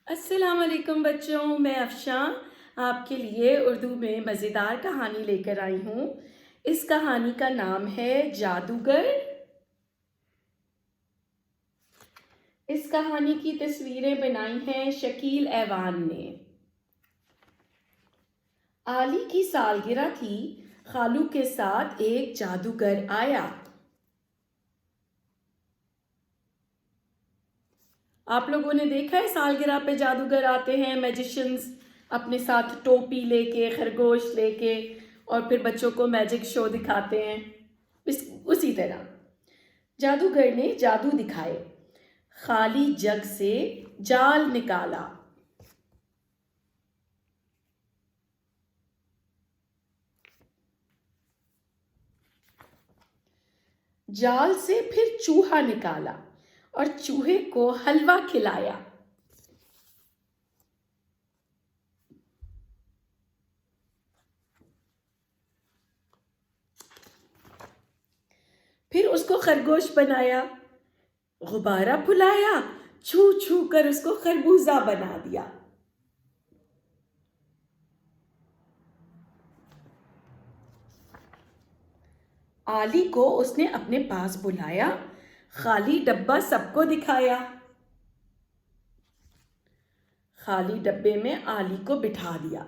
السلام علیکم بچوں، میں افشاں آپ کے لیے اردو میں مزیدار کہانی لے کر آئی ہوں۔ اس کہانی کا نام ہے جادوگر۔ اس کہانی کی تصویریں بنائی ہیں شکیل ایوان نے۔ علی کی سالگرہ تھی، خالو کے ساتھ ایک جادوگر آیا۔ آپ لوگوں نے دیکھا ہے سالگرہ پہ جادوگر آتے ہیں، میجیشنز اپنے ساتھ ٹوپی لے کے، خرگوش لے کے، اور پھر بچوں کو میجک شو دکھاتے ہیں۔ اسی طرح جادوگر نے جادو دکھائے، خالی جگ سے جال نکالا۔ جال سے پھر چوہا نکالا اور چوہے کو حلوہ کھلایا۔ پھر اس کو خرگوش بنایا، غبارہ پھلایا، چھو چھو کر اس کو خربوزہ بنا دیا۔ علی کو اس نے اپنے پاس بلایا، خالی ڈبہ سب کو دکھایا۔ خالی ڈبے میں علی کو بٹھا دیا۔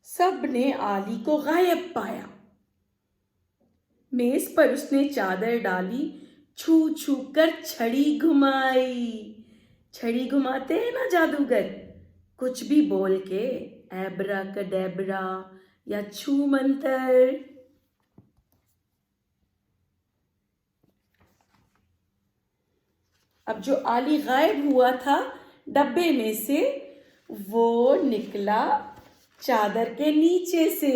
سب نے علی کو غائب پایا۔ میز پر اس نے چادر ڈالی، چھو چھو کر چھڑی گھمائی۔ چھڑی گھماتے ہیں نا جادوگر، کچھ بھی بول کے، ایبرا کڈیبرا یا چھو منتر۔ اب جو علی غائب ہوا تھا ڈبے میں سے، وہ نکلا چادر کے نیچے سے۔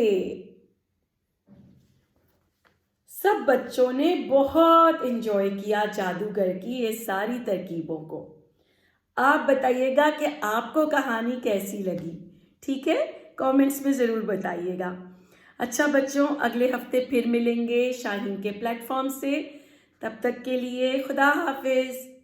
سب بچوں نے بہت انجوائے کیا جادوگر کی یہ ساری ترکیبوں کو۔ آپ بتائیے گا کہ آپ کو کہانی کیسی لگی، ٹھیک ہے؟ کامنٹس میں ضرور بتائیے گا۔ اچھا بچوں، اگلے ہفتے پھر ملیں گے شاہین کے پلیٹ فارم سے۔ تب تک کے لیے خدا حافظ۔